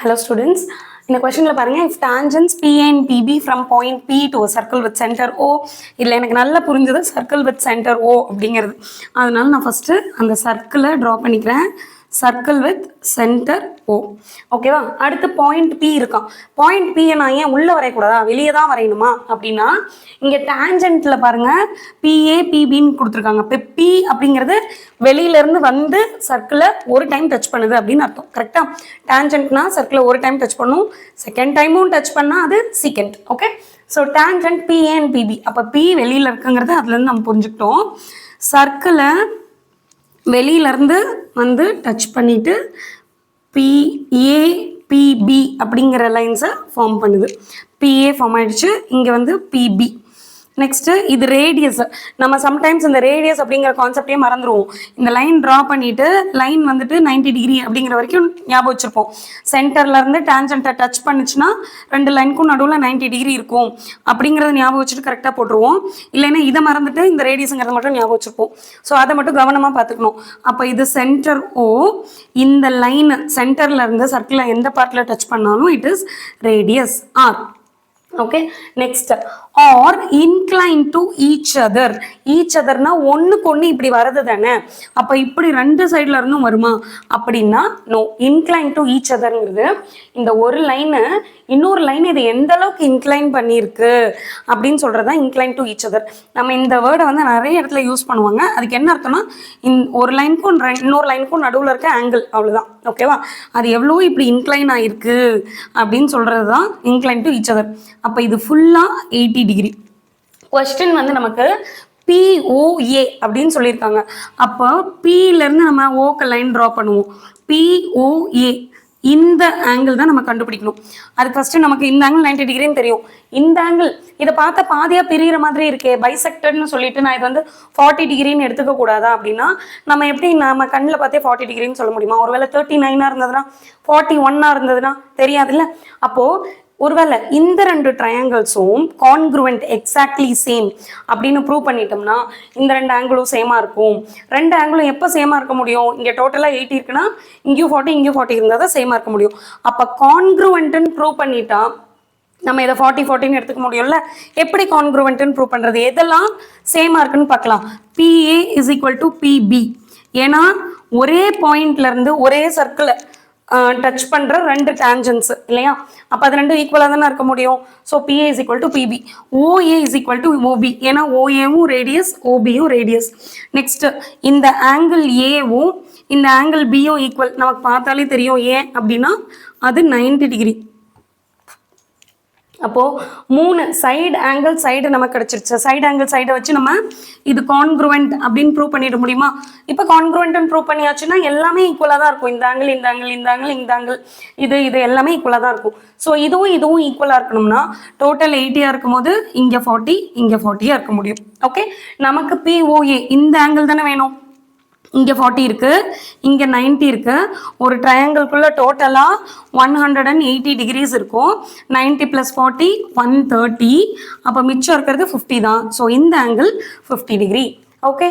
Hello students, இந்த questionல பாருங்க, if tangents P and PB from point P to a circle with center O, இல்ல எனக்கு நல்லா புரிஞ்சது circle with center O அப்படிங்கிறது. அதனால நான் first அந்த circle draw பண்ணிக்கிறேன். Circle with center O. ஓகேவா? அடுத்து point P இருக்கான். Point P நான் ஏன் உள்ள வரையக்கூடாதா? வெளியே தான் வரையணுமா அப்படின்னா இங்க tangentல பாருங்க PA PBன்னு கொடுத்துருக்காங்க. இப்போ P அப்படிங்கிறது வெளியில இருந்து வந்து சர்க்கிளை ஒரு டைம் டச் பண்ணுது அப்படின்னு அர்த்தம். கரெக்டா? டான்ஜென்ட்னா சர்க்கிளை ஒரு டைம் டச் பண்ணும், செகண்ட் டைமும் டச் பண்ணா அது secant. Okay, so tangent P and PP. அப்போ பி வெளியில இருக்குங்கிறது அதுல இருந்து நம்ம புரிஞ்சுக்கிட்டோம். சர்க்கிளை வெளியில இருந்து வந்து டச் பண்ணிட்டு பிஏ பிபி அப்படிங்கிற லைன்ஸை ஃபார்ம் பண்ணுது. பிஏ ஃபார்ம் ஆயிடுச்சு, இங்க வந்து பிபி. நெக்ஸ்ட் இது ரேடியஸ். நம்ம சம்டைம்ஸ் இந்த ரேடியஸ் அப்படிங்கிற கான்செப்டே மறந்துடுவோம். இந்த லைன் ட்ரா பண்ணிட்டு லைன் வந்துட்டு 90 டிகிரி அப்படிங்கிற வரைக்கும் ஞாபகம் வச்சிருப்போம். சென்டர்ல இருந்து டான்ஜென்ட்டை டச் பண்ணுச்சுன்னா ரெண்டு லைனுக்கும் நடுவில் 90 டிகிரி இருக்கும் அப்படிங்கிறத ஞாபகம் வச்சுட்டு கரெக்டாக போட்டுருவோம். இல்லைன்னா இதை மறந்துட்டு இந்த ரேடியஸுங்கிறத மட்டும் ஞாபகம் வச்சிருப்போம். ஸோ அதை மட்டும் கவனமாக பார்த்துக்கணும். அப்போ இது சென்டர் ஓ, இந்த லைன் சென்டர்ல இருந்து சர்க்கிளை எந்த பார்ட்டில் டச் பண்ணாலும் it is radius R. Okay, next R incline to each other. Each அதர்னா ஒன்றுக்கு ஒன்று இப்படி வரது தானே, அப்போ இப்படி ரெண்டு சைடில் இருந்தும் வருமா அப்படின்னா நோ. இன்க்ளைன் டு ஈச் அதர்ங்கிறது இந்த ஒரு லைனு இன்னொரு லைன் இது எந்த அளவுக்கு இன்க்ளைன் பண்ணியிருக்கு அப்படின்னு சொல்கிறது தான் இன்க்ளைன் டு ஈச் அதர். நம்ம இந்த வேர்டை வந்து நிறைய இடத்துல யூஸ் பண்ணுவாங்க. அதுக்கு என்ன அர்த்தம்னா ஒரு லைனுக்கும் இன்னொரு லைனுக்கும் நடுவில் இருக்க ஆங்கிள், அவ்வளோதான். ஓகேவா? அது எவ்வளோ இப்படி இன்க்ளைன் ஆகிருக்கு அப்படின்னு சொல்கிறது தான் இன்க்ளைன் டு ஈச் அதர். அப்போ இது ஃபுல்லாக 80 டிகிரி. கொஸ்டின் வந்து நமக்கு POA அப்படின்னு சொல்லியிருக்காங்க. அப்போ Pலேருந்து நம்ம ஓக்கு லைன் ட்ரா பண்ணுவோம். POA இந்த ஆங்கிள் தான் நம்ம கண்டுபிடிக்கணும். அதுக்கு ஃபர்ஸ்ட் நமக்கு இந்த ஆங்கிள் 90 டிகிரின்னு தெரியும். இந்த ஆங்கிள் இதை பார்த்தா பாதியா பிரிகிற மாதிரி இருக்கே, பைசெக்டட்னு சொல்லிட்டு நான் இது வந்து 40 டிகிரின்னு எடுத்துக்க கூடாதா அப்படின்னா நம்ம எப்படி நம்ம கண்ணில் பார்த்தே 40 டிகிரின்னு சொல்ல முடியுமா? ஒருவேளை 39 இருந்ததுன்னா 41 இருந்ததுன்னா தெரியாதுல்ல. அப்போ ஒருவேளை இந்த ரெண்டு ட்ரையாங்கிள்ஸும் கான்க்ருவெண்ட் எக்ஸாக்ட்லி சேம் அப்படின்னு ப்ரூவ் பண்ணிட்டோம்னா இந்த ரெண்டு ஆங்கிளும் சேமாக இருக்கும். ரெண்டு ஆங்கிளும் எப்போ சேமாக இருக்க முடியும்? இங்கே டோட்டலாக 80 இருக்குன்னா இங்கேயும் 40 இங்கேயும் 40 இருந்தால் தான் சேமாக இருக்க முடியும். அப்போ கான்க்ருவெண்ட்டுன்னு ப்ரூவ் பண்ணிட்டா நம்ம இதை 40-40 எடுத்துக்க முடியும்ல. எப்படி கான்க்ருவெண்ட்டுன்னு ப்ரூவ் பண்ணுறது? எதெல்லாம் சேமாக இருக்குன்னு பார்க்கலாம். PA is equal to PB. ஏன்னா ஒரே பாயிண்ட்லேருந்து ஒரே சர்க்கிளை டச் பண்ணுற ரெண்டு டேஞ்சன்ஸ் இல்லையா? அப்போ அது ரெண்டும் ஈக்குவலாக தானே இருக்க முடியும். So PA is equal to PB. OA is equal to OB. ஏன்னா OAவும் ரேடியஸ் OBயும் ரேடியஸ். நெக்ஸ்ட் இந்த ஆங்கிள் ஏவும் இந்த ஆங்கிள் பியும் ஈக்குவல். நமக்கு பார்த்தாலே தெரியும் ஏன் அப்படின்னா அது 90 டிகிரி. அப்போது 3 சைடு ஆங்கிள் சைடு நமக்கு கிடச்சிருச்சு. சைடு ஆங்கிள் சைடை வச்சு நம்ம இது கான்க்ருவெண்ட் அப்படின்னு ப்ரூவ் பண்ணிட முடியுமா? இப்போ கான்க்ருவெண்ட்னு ப்ரூவ் பண்ணியாச்சுன்னா எல்லாமே ஈக்குவலாக தான் இருக்கும். இந்த ஆங்கிள் இந்த ஆங்கிள் இந்த ஆங்கிள் இந்த ஆங்கிள் இது எல்லாமே ஈக்குவலாக தான் இருக்கும். ஸோ இதுவும் ஈக்குவலாக இருக்கணும்னா டோட்டல் 80 இருக்கும் போது இங்கே 40 இங்கே 40 இருக்க முடியும். ஓகே, நமக்கு POA இந்த ஆங்கிள் தானே வேணும். இங்கே 40 இருக்கு, இங்கே 90 இருக்கு. ஒரு ட்ரையாங்கிள்குள்ள டோட்டலாக 180 டிகிரிஸ் இருக்கும். 90 + 40 130. அப்போ மிச்சம் இருக்கிறது 50 தான். ஸோ இந்த ஆங்கிள் 50 டிகிரி. ஓகே.